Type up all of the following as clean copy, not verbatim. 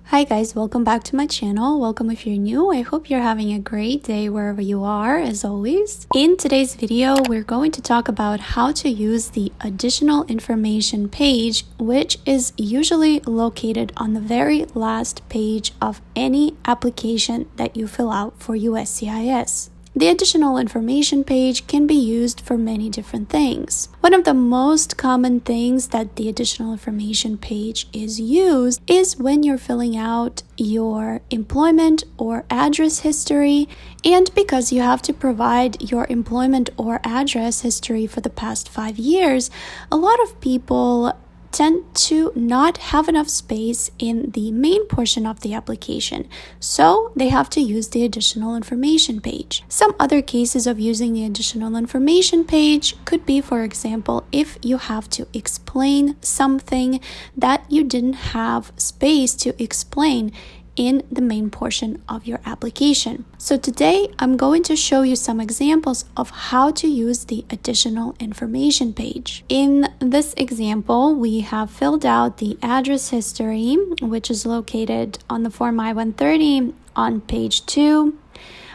Hi guys, welcome back to my channel. Welcome if you're new. I hope you're having a great day wherever you are, as always. In today's video, we're going to talk about how to use the additional information page, which is usually located on the very last page of any application that you fill out for USCIS. The additional information page can be used for many different things. One of the most common things that the additional information page is used is when you're filling out your employment or address history, and because you have to provide your employment or address history for the past 5 years, a lot of people tend to not have enough space in the main portion of the application, so they have to use the additional information page. Some other cases of using the additional information page could be, for example, if you have to explain something that you didn't have space to explain in the main portion of your application. So today I'm going to show you some examples of how to use the additional information page. In this example, we have filled out the address history, which is located on the form I-130 on page 2.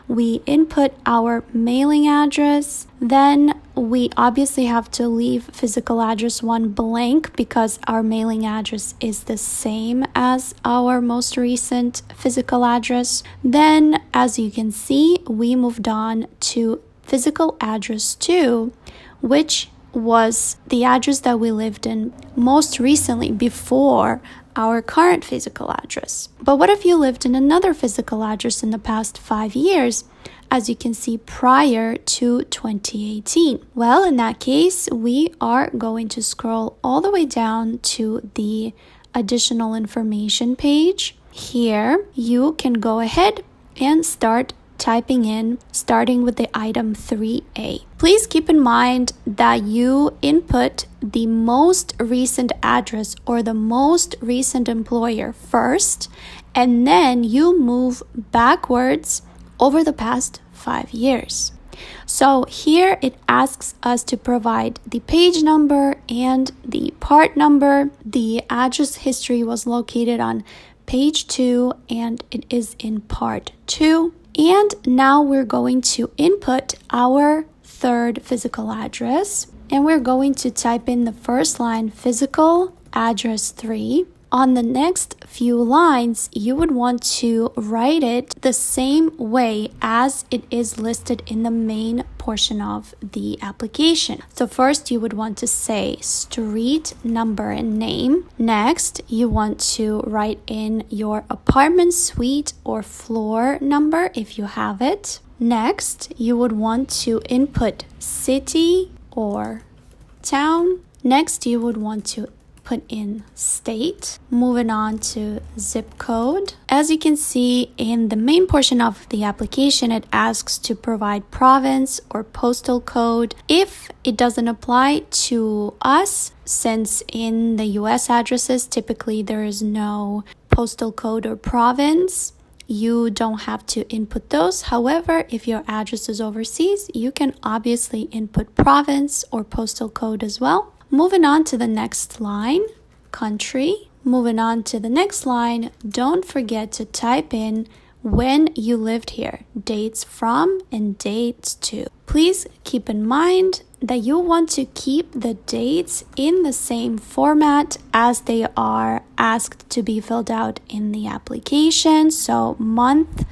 We input our mailing address, then we obviously have to leave physical address 1 blank because our mailing address is the same as our most recent physical address. Then, as you can see, we moved on to physical address 2, which was the address that we lived in most recently before our current physical address. But what if you lived in another physical address in the past 5 years, as you can see, prior to 2018? Well, in that case, we are going to scroll all the way down to the additional information page. Here, you can go ahead and start typing in, starting with the item 3A. Please keep in mind that you input the most recent address or the most recent employer first, and then you move backwards over the past 5 years. So here it asks us to provide the page number and the part number. The address history was located on page 2 and it is in part 2. And now we're going to input our third physical address, and we're going to type in the first line, physical address 3. On the next few lines, you would want to write it the same way as it is listed in the main portion of the application. So first you would want to say street number and name. Next, you want to write in your apartment suite or floor number if you have it. Next, you would want to input city or town. Next, you would want to put in state. Moving on to zip code. As you can see in the main portion of the application, it asks to provide province or postal code. If it doesn't apply to us, since in the US addresses, typically there is no postal code or province, you don't have to input those. However, if your address is overseas, you can obviously input province or postal code as well. Moving on to the next line, country. Moving on to the next line, don't forget to type in when you lived here, dates from and dates to. Please keep in mind that you want to keep the dates in the same format as they are asked to be filled out in the application. So month,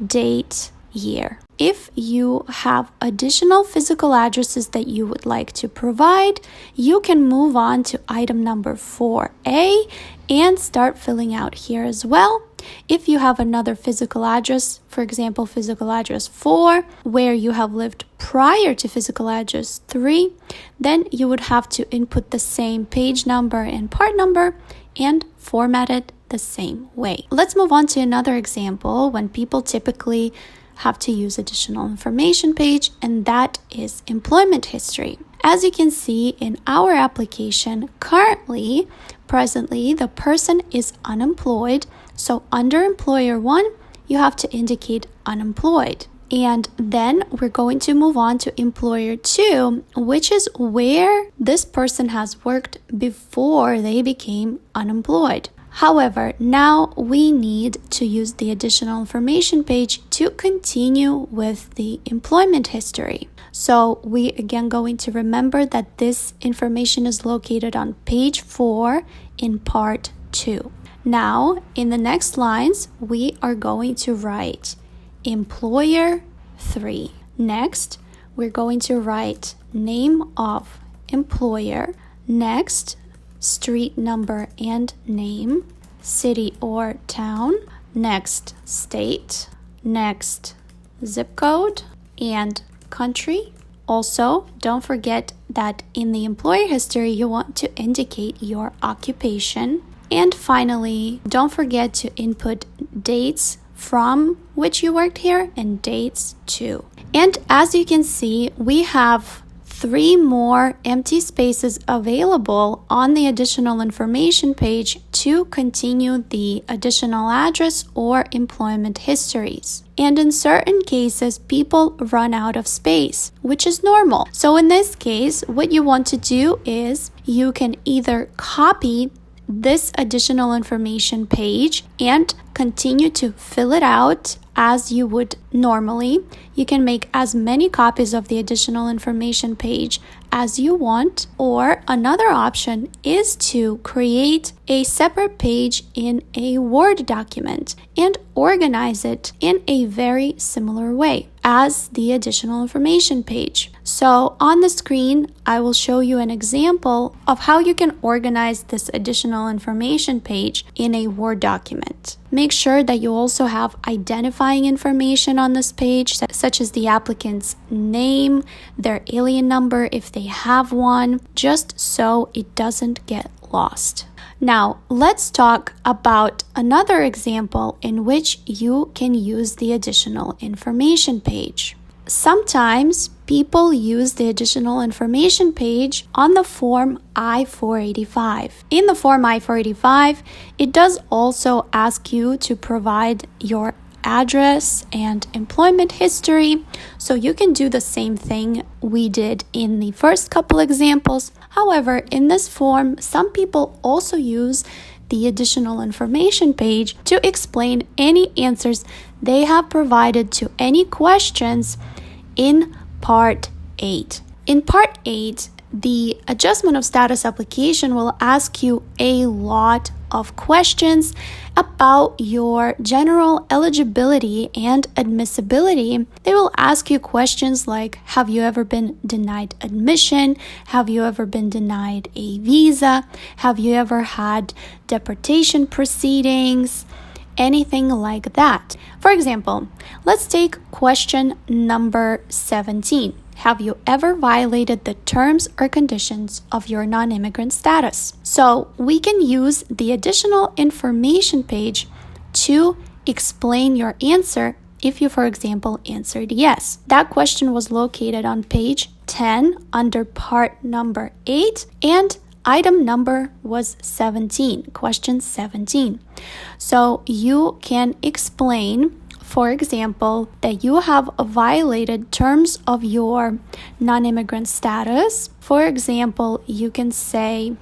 date, year. If you have additional physical addresses that you would like to provide, you can move on to item number 4A and start filling out here as well. If you have another physical address, for example, physical address 4, where you have lived prior to physical address 3, then you would have to input the same page number and part number and format it the same way. Let's move on to another example when people typically have to use additional information page, and that is employment history. As you can see in our application, presently, the person is unemployed. So under employer 1, you have to indicate unemployed. And then we're going to move on to employer 2, which is where this person has worked before they became unemployed. However, now we need to use the additional information page to continue with the employment history. So we again going to remember that this information is located on page 4 in part 2. Now, in the next lines, we are going to write employer 3. Next, we're going to write name of employer. Next, street number and name, city or town. Next, state. Next, zip code and country. Also, don't forget that in the employer history, you want to indicate your occupation. And finally, don't forget to input dates from which you worked here and dates too. And as you can see, we have 3 more empty spaces available on the additional information page to continue the additional address or employment histories. And in certain cases, people run out of space, which is normal. So in this case, what you want to do is you can either copy this additional information page and continue to fill it out as you would normally. You can make as many copies of the additional information page as you want, or another option is to create a separate page in a Word document and organize it in a very similar way as the additional information page. So on the screen, I will show you an example of how you can organize this additional information page in a Word document. Make sure that you also have identifying information on this page, such as the applicant's name, their alien number if they have one, just so it doesn't get lost. Now, let's talk about another example in which you can use the additional information page. Sometimes people use the additional information page on the form I-485. In the form I-485, it does also ask you to provide your address and employment history, so you can do the same thing we did in the first couple examples. However, in this form, some people also use the additional information page to explain any answers they have provided to any questions in Part 8. In Part 8, the adjustment of status application will ask you a lot of questions about your general eligibility and admissibility. They will ask you questions like, have you ever been denied admission? Have you ever been denied a visa? Have you ever had deportation proceedings? Anything like that. For example, let's take question number 17. Have you ever violated the terms or conditions of your non-immigrant status? So we can use the additional information page to explain your answer if you, for example, answered yes. That question was located on page 10 under part number 8, and item number was 17, question 17. So you can explain, for example, that you have violated terms of your non-immigrant status. For example, you could say,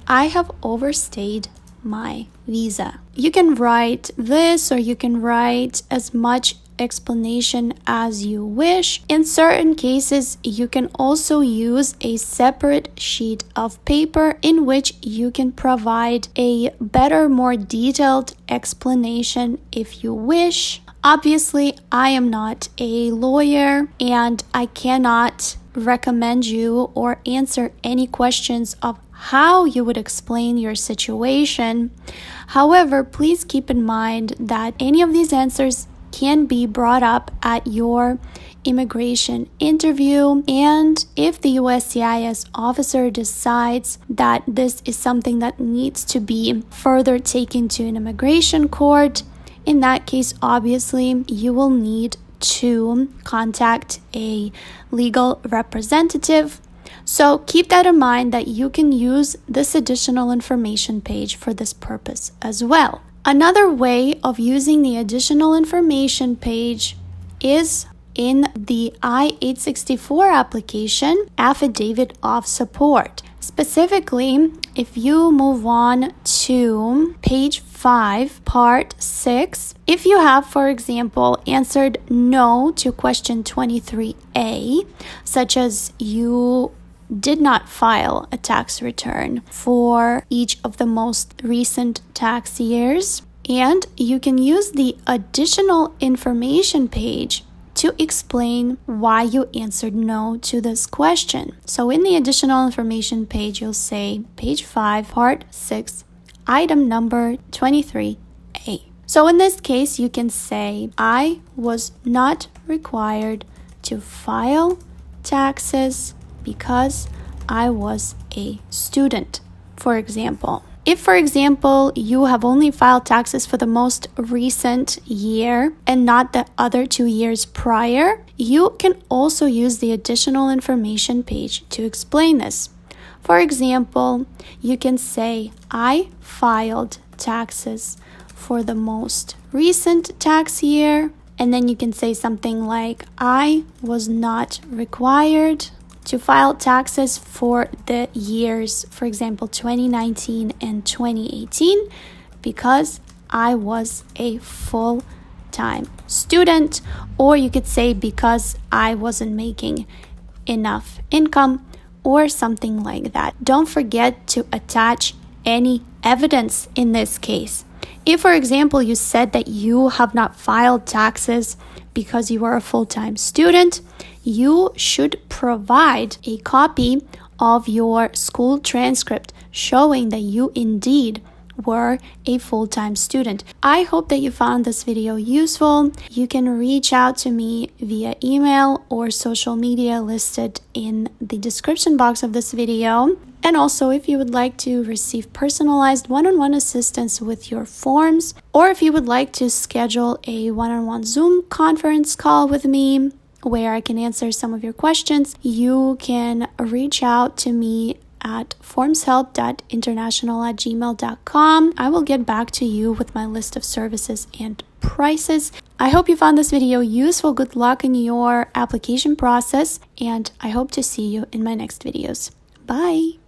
I have overstayed my visa. You can write this, or you can write as much explanation as you wish. In certain cases, you can also use a separate sheet of paper in which you can provide a better, more detailed explanation if you wish. Obviously, I am not a lawyer and I cannot recommend you or answer any questions of how you would explain your situation. However, please keep in mind that any of these answers can be brought up at your immigration interview, and if the USCIS officer decides that this is something that needs to be further taken to an immigration court, in that case, obviously, you will need to contact a legal representative. So keep that in mind that you can use this additional information page for this purpose as well. Another way of using the additional information page is in the I-864 application, Affidavit of Support. Specifically, if you move on to page 5, part 6, if you have, for example, answered no to question 23A, such as you did not file a tax return for each of the most recent tax years, and you can use the additional information page to explain why you answered no to this question. So in the additional information page, you'll say page 5, part 6, item number 23A. So in this case, you can say, I was not required to file taxes because I was a student, for example. If, for example, you have only filed taxes for the most recent year and not the other 2 years prior, you can also use the additional information page to explain this. For example, you can say, I filed taxes for the most recent tax year, and then you can say something like, I was not required to file taxes for the years, for example, 2019 and 2018, because I was a full-time student. Or you could say because I wasn't making enough income or something like that. Don't forget to attach any evidence in this case. If, for example, you said that you have not filed taxes because you are a full-time student, you should provide a copy of your school transcript showing that you indeed were a full-time student. I hope that you found this video useful. You can reach out to me via email or social media listed in the description box of this video. And also, if you would like to receive personalized one-on-one assistance with your forms, or if you would like to schedule a one-on-one Zoom conference call with me where I can answer some of your questions, you can reach out to me at formshelp.international@gmail.com. I will get back to you with my list of services and prices. I hope you found this video useful. Good luck in your application process, and I hope to see you in my next videos. Bye!